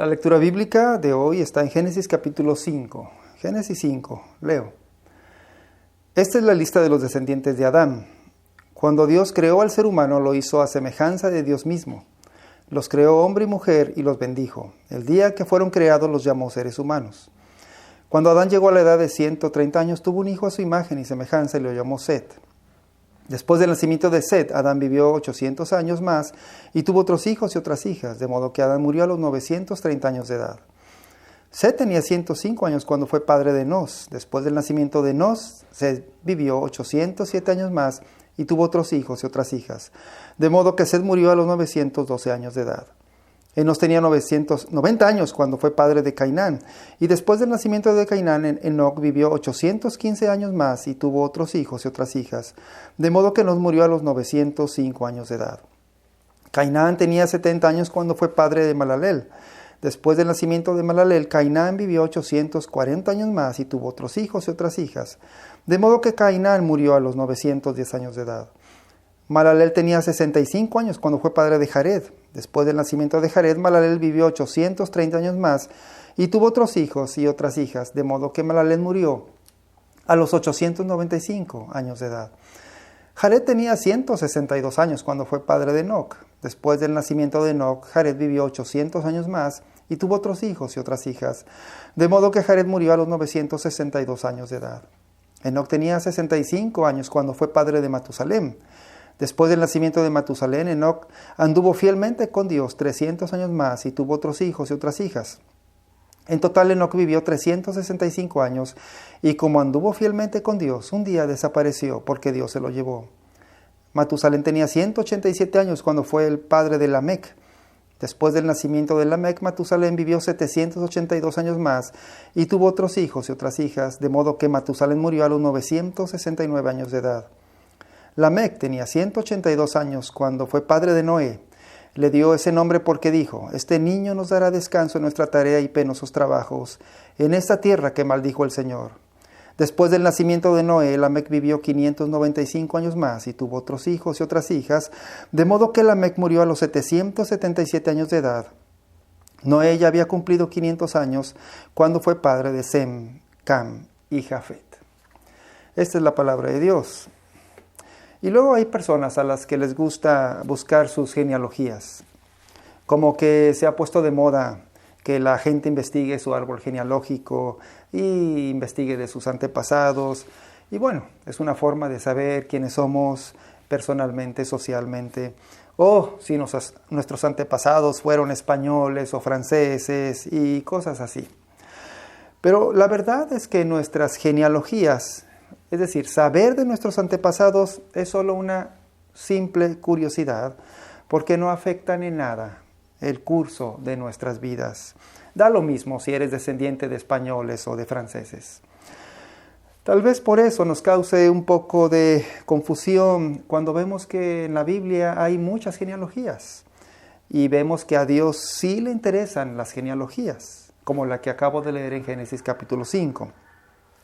La lectura bíblica de hoy está en Génesis capítulo 5. Génesis 5, leo. Esta es la lista de los descendientes de Adán. Cuando Dios creó al ser humano, lo hizo a semejanza de Dios mismo. Los creó hombre y mujer y los bendijo. El día que fueron creados los llamó seres humanos. Cuando Adán llegó a la edad de 130 años, tuvo un hijo a su imagen y semejanza y lo llamó Set. Después del nacimiento de Set, Adán vivió 800 años más y tuvo otros hijos y otras hijas, de modo que Adán murió a los 930 años de edad. Set tenía 105 años cuando fue padre de Enos. Después del nacimiento de Enos, Set vivió 807 años más y tuvo otros hijos y otras hijas, de modo que Set murió a los 912 años de edad. Enos tenía 990 años cuando fue padre de Cainán, y después del nacimiento de Cainán, Enoc vivió 815 años más y tuvo otros hijos y otras hijas, de modo que Enos murió a los 905 años de edad. Cainán tenía 70 años cuando fue padre de Mahalaleel. Después del nacimiento de Mahalaleel, Cainán vivió 840 años más y tuvo otros hijos y otras hijas, de modo que Cainán murió a los 910 años de edad. Mahalaleel tenía 65 años cuando fue padre de Jared. Después del nacimiento de Jared, Mahalaleel vivió 830 años más y tuvo otros hijos y otras hijas, de modo que Mahalaleel murió a los 895 años de edad. Jared tenía 162 años cuando fue padre de Enoc. Después del nacimiento de Enoc, Jared vivió 800 años más y tuvo otros hijos y otras hijas, de modo que Jared murió a los 962 años de edad. Enoc tenía 65 años cuando fue padre de Matusalem. Después del nacimiento de Matusalén, Enoc anduvo fielmente con Dios 300 años más y tuvo otros hijos y otras hijas. En total, Enoc vivió 365 años y como anduvo fielmente con Dios, un día desapareció porque Dios se lo llevó. Matusalén tenía 187 años cuando fue el padre de Lamec. Después del nacimiento de Lamec, Matusalén vivió 782 años más y tuvo otros hijos y otras hijas, de modo que Matusalén murió a los 969 años de edad. Lamec tenía 182 años cuando fue padre de Noé. Le dio ese nombre porque dijo: este niño nos dará descanso en nuestra tarea y penosos trabajos, en esta tierra que maldijo el Señor. Después del nacimiento de Noé, Lamec vivió 595 años más y tuvo otros hijos y otras hijas, de modo que Lamec murió a los 777 años de edad. Noé ya había cumplido 500 años cuando fue padre de Sem, Cam y Jafet. Esta es la palabra de Dios. Y luego hay personas a las que les gusta buscar sus genealogías. Como que se ha puesto de moda que la gente investigue su árbol genealógico y investigue de sus antepasados. Y bueno, es una forma de saber quiénes somos personalmente, socialmente. O si nuestros antepasados fueron españoles o franceses y cosas así. Pero la verdad es que nuestras genealogías, es decir, saber de nuestros antepasados, es solo una simple curiosidad porque no afectan en nada el curso de nuestras vidas. Da lo mismo si eres descendiente de españoles o de franceses. Tal vez por eso nos cause un poco de confusión cuando vemos que en la Biblia hay muchas genealogías y vemos que a Dios sí le interesan las genealogías, como la que acabo de leer en Génesis capítulo 5.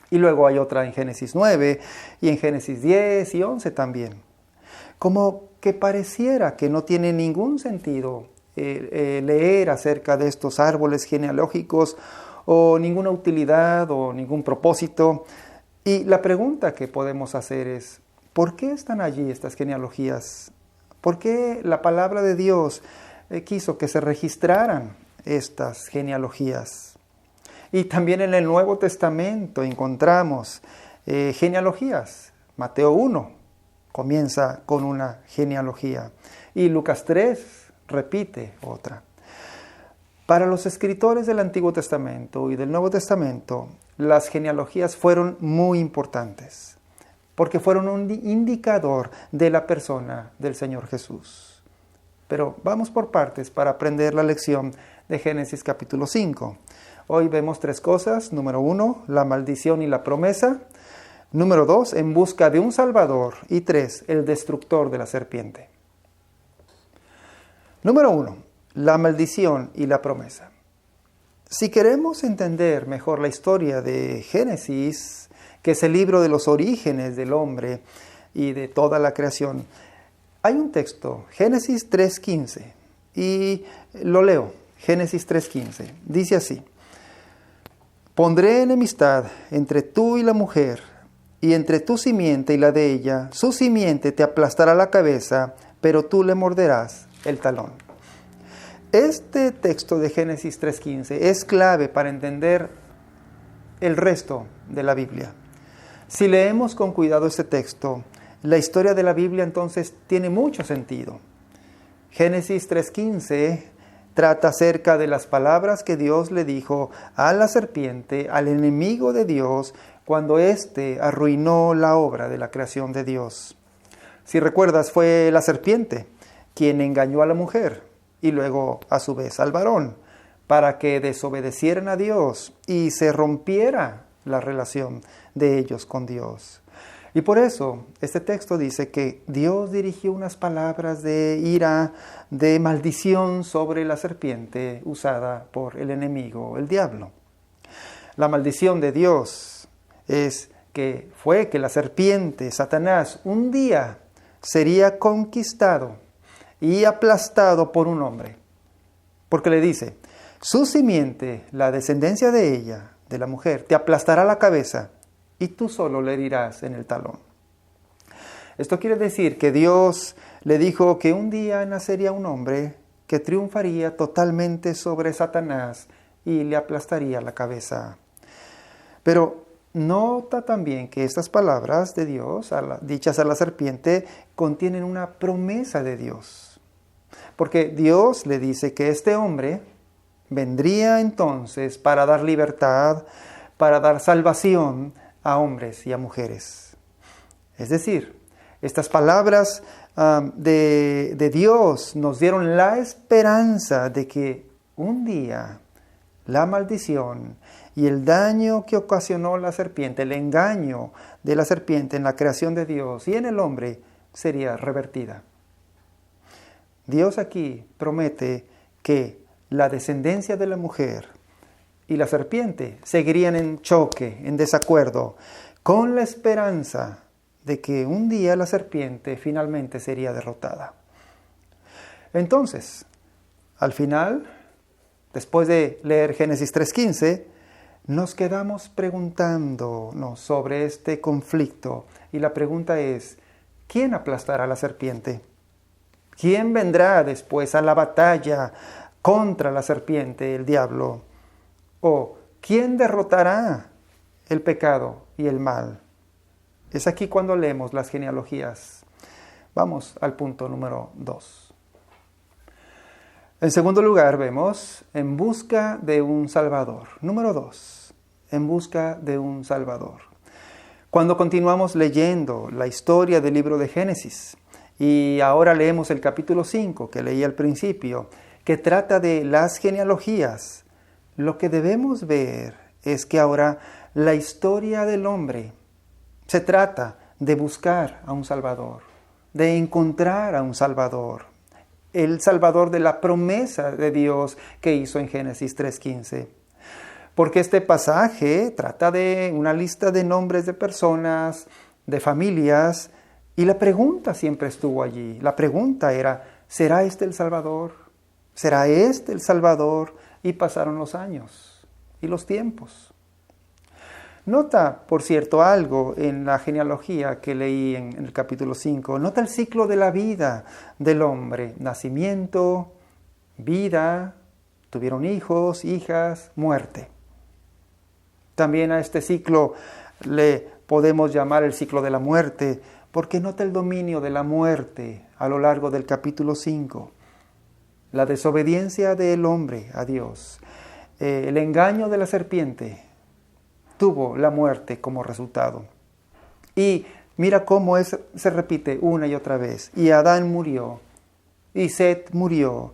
Y luego hay otra en Génesis 9 y en Génesis 10 y 11 también. Como que pareciera que no tiene ningún sentido leer acerca de estos árboles genealógicos o ninguna utilidad o ningún propósito. Y la pregunta que podemos hacer es, ¿por qué están allí estas genealogías? ¿Por qué la palabra de Dios quiso que se registraran estas genealogías? Y también en el Nuevo Testamento encontramos genealogías. Mateo 1 comienza con una genealogía y Lucas 3 repite otra. Para los escritores del Antiguo Testamento y del Nuevo Testamento, las genealogías fueron muy importantes porque fueron un indicador de la persona del Señor Jesús. Pero vamos por partes para aprender la lección de Génesis capítulo 5. Hoy vemos 3 cosas. Número 1, la maldición y la promesa. Número 2, en busca de un Salvador. Y 3, el destructor de la serpiente. Número 1, la maldición y la promesa. Si queremos entender mejor la historia de Génesis, que es el libro de los orígenes del hombre y de toda la creación, hay un texto, Génesis 3:15, y lo leo. Génesis 3:15. Dice así: pondré enemistad entre tú y la mujer, y entre tu simiente y la de ella. Su simiente te aplastará la cabeza, pero tú le morderás el talón. Este texto de Génesis 3:15 es clave para entender el resto de la Biblia. Si leemos con cuidado este texto, la historia de la Biblia entonces tiene mucho sentido. Génesis 3:15 trata acerca de las palabras que Dios le dijo a la serpiente, al enemigo de Dios, cuando éste arruinó la obra de la creación de Dios. Si recuerdas, fue la serpiente quien engañó a la mujer y luego a su vez al varón, para que desobedecieran a Dios y se rompiera la relación de ellos con Dios. Y por eso este texto dice que Dios dirigió unas palabras de ira, de maldición sobre la serpiente usada por el enemigo, el diablo. La maldición de Dios es que fue que la serpiente, Satanás, un día sería conquistado y aplastado por un hombre. Porque le dice: su simiente, la descendencia de ella, de la mujer, te aplastará la cabeza y tú solo le herirás en el talón. Esto quiere decir que Dios le dijo que un día nacería un hombre que triunfaría totalmente sobre Satanás y le aplastaría la cabeza. Pero nota también que estas palabras de Dios, dichas a la serpiente, contienen una promesa de Dios. Porque Dios le dice que este hombre vendría entonces para dar libertad, para dar salvación a hombres y a mujeres. Es decir, estas palabras de Dios nos dieron la esperanza de que un día la maldición y el daño que ocasionó la serpiente, el engaño de la serpiente en la creación de Dios y en el hombre, sería revertida. Dios aquí promete que la descendencia de la mujer y la serpiente seguirían en choque, en desacuerdo, con la esperanza de que un día la serpiente finalmente sería derrotada. Entonces, al final, después de leer Génesis 3:15, nos quedamos preguntándonos sobre este conflicto. Y la pregunta es: ¿quién aplastará a la serpiente? ¿Quién vendrá después a la batalla contra la serpiente, el diablo? ¿O quién derrotará el pecado y el mal? Es aquí cuando leemos las genealogías. Vamos al punto número 2. En segundo lugar, vemos en busca de un Salvador. Número 2, en busca de un Salvador. Cuando continuamos leyendo la historia del libro de Génesis, y ahora leemos el capítulo 5 que leí al principio, que trata de las genealogías, lo que debemos ver es que ahora la historia del hombre se trata de buscar a un Salvador, de encontrar a un Salvador, el Salvador de la promesa de Dios que hizo en Génesis 3:15. Porque este pasaje trata de una lista de nombres de personas, de familias, y la pregunta siempre estuvo allí. La pregunta era: ¿será este el Salvador? ¿Será este el Salvador? Y pasaron los años y los tiempos. Nota, por cierto, algo en la genealogía que leí en el capítulo 5. Nota el ciclo de la vida del hombre. Nacimiento, vida, tuvieron hijos, hijas, muerte. También a este ciclo le podemos llamar el ciclo de la muerte, porque nota el dominio de la muerte a lo largo del capítulo 5. La desobediencia del hombre a Dios, el engaño de la serpiente, tuvo la muerte como resultado. Y mira cómo se repite una y otra vez. Y Adán murió, y Set murió,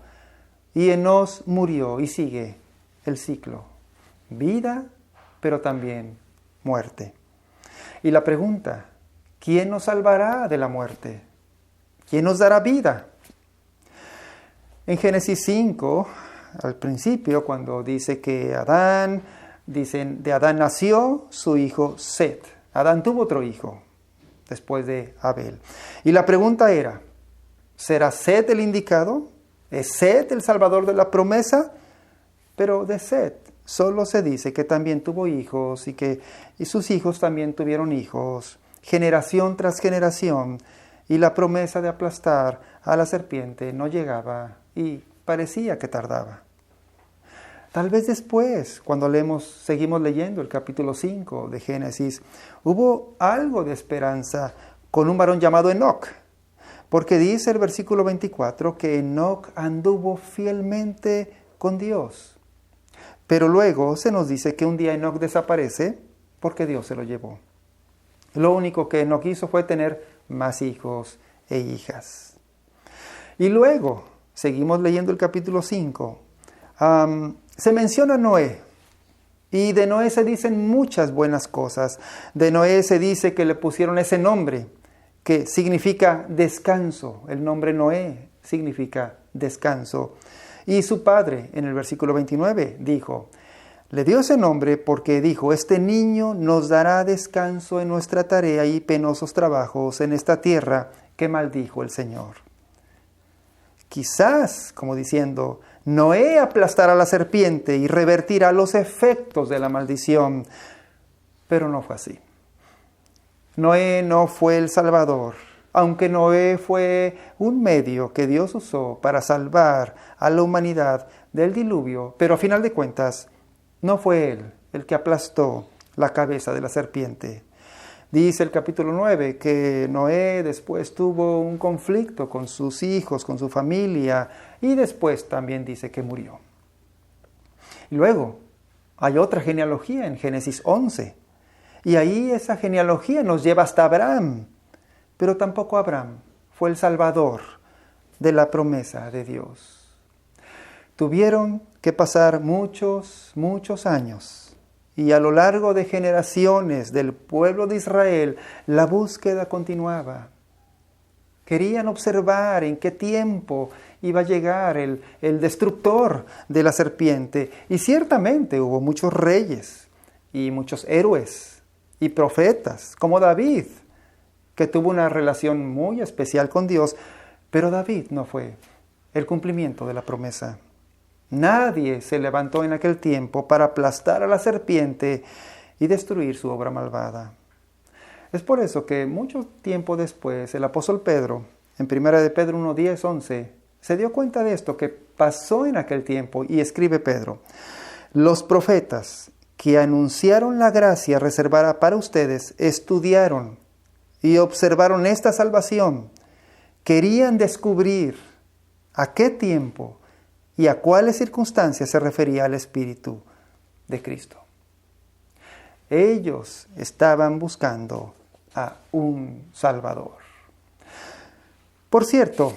y Enos murió, y sigue el ciclo. Vida, pero también muerte. Y la pregunta: ¿quién nos salvará de la muerte? ¿Quién nos dará vida? En Génesis 5, al principio, cuando dice que dicen, de Adán nació su hijo Set. Adán tuvo otro hijo después de Abel. Y la pregunta era: ¿será Set el indicado? ¿Es Set el salvador de la promesa? Pero de Set solo se dice que también tuvo hijos y sus hijos también tuvieron hijos, generación tras generación, y la promesa de aplastar a la serpiente no llegaba y parecía que tardaba. Tal vez después, cuando seguimos leyendo el capítulo 5 de Génesis, hubo algo de esperanza con un varón llamado Enoc, porque dice el versículo 24 que Enoc anduvo fielmente con Dios. Pero luego se nos dice que un día Enoc desaparece porque Dios se lo llevó. Lo único que Enoc hizo fue tener más hijos e hijas. Y luego, seguimos leyendo el capítulo 5, se menciona Noé. Y de Noé se dicen muchas buenas cosas. De Noé se dice que le pusieron ese nombre, que significa descanso. El nombre Noé significa descanso. Y su padre, en el versículo 29, dijo, le dio ese nombre porque dijo, este niño nos dará descanso en nuestra tarea y penosos trabajos en esta tierra que maldijo el Señor. Quizás, como diciendo, Noé aplastará a la serpiente y revertirá los efectos de la maldición, pero no fue así. Noé no fue el Salvador, aunque Noé fue un medio que Dios usó para salvar a la humanidad del diluvio, pero a final de cuentas no fue él el que aplastó la cabeza de la serpiente. Dice el capítulo 9 que Noé después tuvo un conflicto con sus hijos, con su familia, y después también dice que murió. Y luego hay otra genealogía en Génesis 11, y ahí esa genealogía nos lleva hasta Abraham, pero tampoco Abraham fue el salvador de la promesa de Dios. Tuvieron que pasar muchos años. Y a lo largo de generaciones del pueblo de Israel, la búsqueda continuaba. Querían observar en qué tiempo iba a llegar el destructor de la serpiente. Y ciertamente hubo muchos reyes y muchos héroes y profetas, como David, que tuvo una relación muy especial con Dios, pero David no fue el cumplimiento de la promesa. Nadie se levantó en aquel tiempo para aplastar a la serpiente y destruir su obra malvada. Es por eso que mucho tiempo después el apóstol Pedro, en 1 de Pedro 1, 10, 11, se dio cuenta de esto que pasó en aquel tiempo y escribe Pedro, los profetas que anunciaron la gracia reservada para ustedes estudiaron y observaron esta salvación. Querían descubrir a qué tiempo y a cuáles circunstancias se refería el Espíritu de Cristo. Ellos estaban buscando a un Salvador. Por cierto,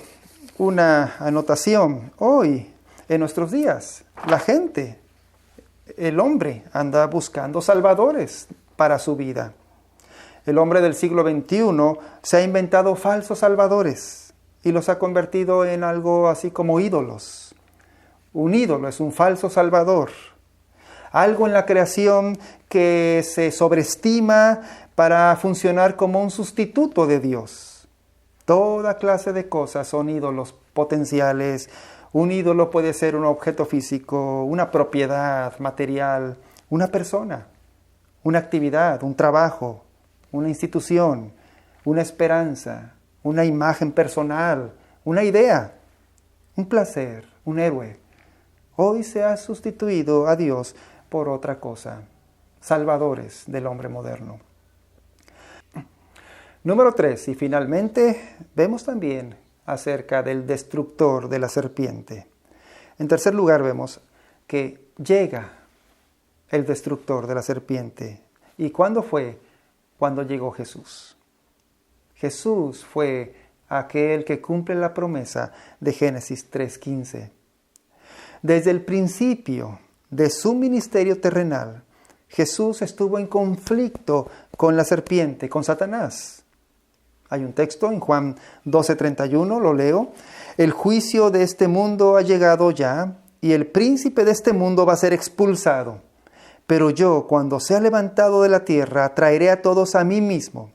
una anotación, hoy, en nuestros días, la gente, el hombre, anda buscando salvadores para su vida. El hombre del siglo XXI se ha inventado falsos salvadores y los ha convertido en algo así como ídolos. Un ídolo es un falso salvador, algo en la creación que se sobreestima para funcionar como un sustituto de Dios. Toda clase de cosas son ídolos potenciales. Un ídolo puede ser un objeto físico, una propiedad material, una persona, una actividad, un trabajo, una institución, una esperanza, una imagen personal, una idea, un placer, un héroe. Hoy se ha sustituido a Dios por otra cosa, salvadores del hombre moderno. Número 3, y finalmente vemos también acerca del destructor de la serpiente. En tercer lugar vemos que llega el destructor de la serpiente. ¿Y cuándo fue? Cuando llegó Jesús. Jesús fue aquel que cumple la promesa de Génesis 3:15. Desde el principio de su ministerio terrenal, Jesús estuvo en conflicto con la serpiente, con Satanás. Hay un texto en Juan 12:31, lo leo. El juicio de este mundo ha llegado ya, y el príncipe de este mundo va a ser expulsado. Pero yo, cuando sea levantado de la tierra, traeré a todos a mí mismo.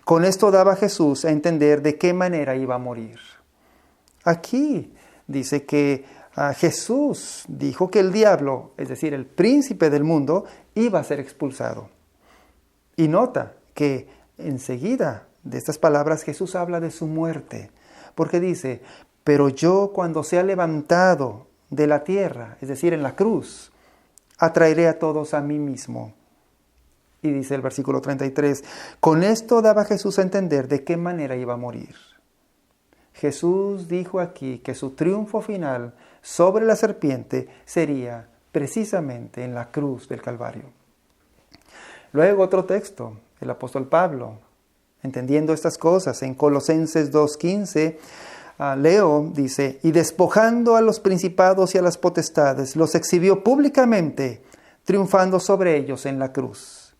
Con esto daba Jesús a entender de qué manera iba a morir. Aquí dice que Jesús dijo que el diablo, es decir, el príncipe del mundo, iba a ser expulsado. Y nota que enseguida de estas palabras Jesús habla de su muerte, porque dice, pero yo cuando sea levantado de la tierra, es decir, en la cruz, atraeré a todos a mí mismo. Y dice el versículo 33, con esto daba Jesús a entender de qué manera iba a morir. Jesús dijo aquí que su triunfo final sobre la serpiente sería precisamente en la cruz del Calvario. Luego otro texto, el apóstol Pablo, entendiendo estas cosas, en Colosenses 2:15, Leo dice, y despojando a los principados y a las potestades, los exhibió públicamente, triunfando sobre ellos en la cruz.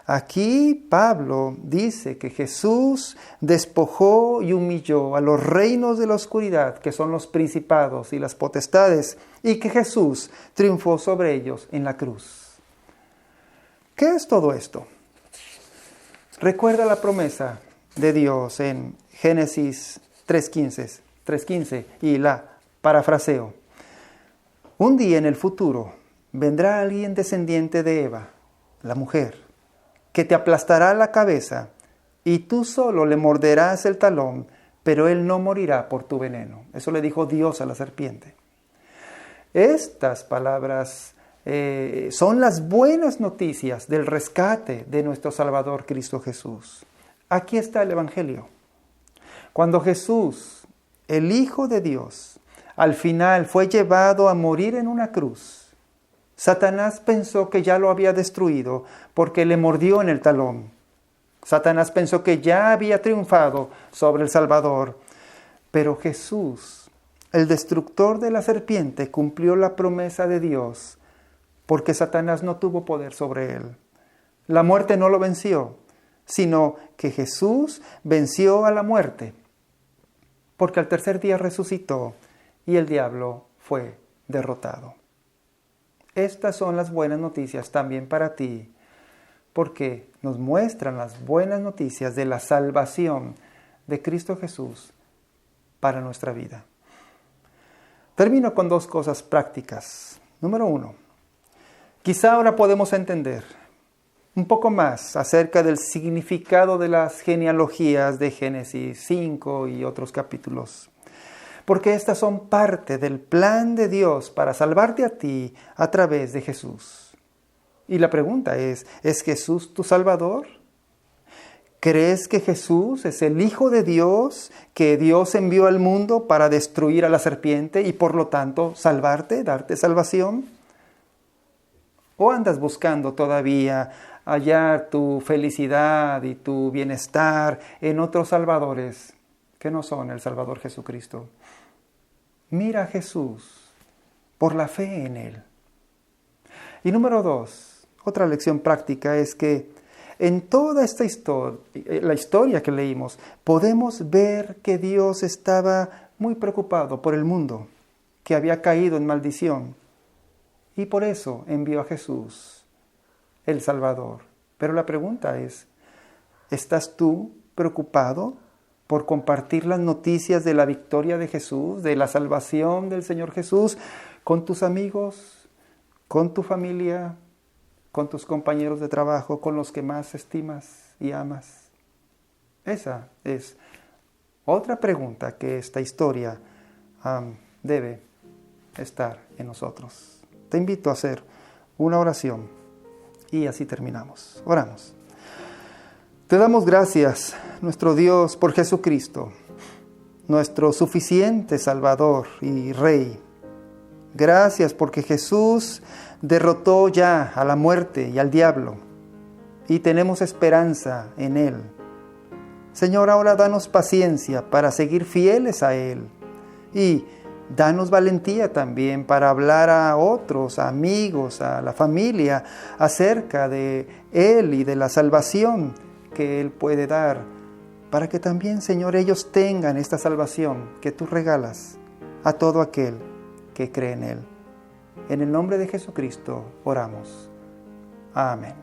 Aquí Pablo dice que Jesús despojó y humilló a los reinos de la oscuridad, que son los principados y las potestades, y que Jesús triunfó sobre ellos en la cruz. ¿Qué es todo esto? Recuerda la promesa de Dios en Génesis 3:15 y la parafraseo. Un día en el futuro vendrá alguien descendiente de Eva, la mujer, que te aplastará la cabeza y tú solo le morderás el talón, pero él no morirá por tu veneno. Eso le dijo Dios a la serpiente. Estas palabras son las buenas noticias del rescate de nuestro Salvador Cristo Jesús. Aquí está el Evangelio. Cuando Jesús, el Hijo de Dios, al final fue llevado a morir en una cruz, Satanás pensó que ya lo había destruido porque le mordió en el talón. Satanás pensó que ya había triunfado sobre el Salvador. Pero Jesús, el destructor de la serpiente, cumplió la promesa de Dios porque Satanás no tuvo poder sobre él. La muerte no lo venció, sino que Jesús venció a la muerte porque al tercer día resucitó y el diablo fue derrotado. Estas son las buenas noticias también para ti, porque nos muestran las buenas noticias de la salvación de Cristo Jesús para nuestra vida. Termino con dos cosas prácticas. Número 1, quizá ahora podemos entender un poco más acerca del significado de las genealogías de Génesis 5 y otros capítulos. Porque estas son parte del plan de Dios para salvarte a ti a través de Jesús. Y la pregunta ¿es Jesús tu Salvador? ¿Crees que Jesús es el Hijo de Dios que Dios envió al mundo para destruir a la serpiente y por lo tanto salvarte, darte salvación? ¿O andas buscando todavía hallar tu felicidad y tu bienestar en otros salvadores que no son el Salvador Jesucristo? Mira a Jesús por la fe en Él. Y número 2, otra lección práctica es que en toda esta historia, la historia que leímos, podemos ver que Dios estaba muy preocupado por el mundo, que había caído en maldición. Y por eso envió a Jesús, el Salvador. Pero la pregunta es, ¿estás tú preocupado por compartir las noticias de la victoria de Jesús, de la salvación del Señor Jesús, con tus amigos, con tu familia, con tus compañeros de trabajo, con los que más estimas y amas? Esa es otra pregunta que esta historia debe estar en nosotros. Te invito a hacer una oración y así terminamos. Oramos. Te damos gracias, nuestro Dios, por Jesucristo, nuestro suficiente Salvador y Rey. Gracias porque Jesús derrotó ya a la muerte y al diablo y tenemos esperanza en Él. Señor, ahora danos paciencia para seguir fieles a Él y danos valentía también para hablar a otros, a amigos, a la familia acerca de Él y de la salvación que Él puede dar, para que también, Señor, ellos tengan esta salvación que tú regalas a todo aquel que cree en Él. En el nombre de Jesucristo oramos. Amén.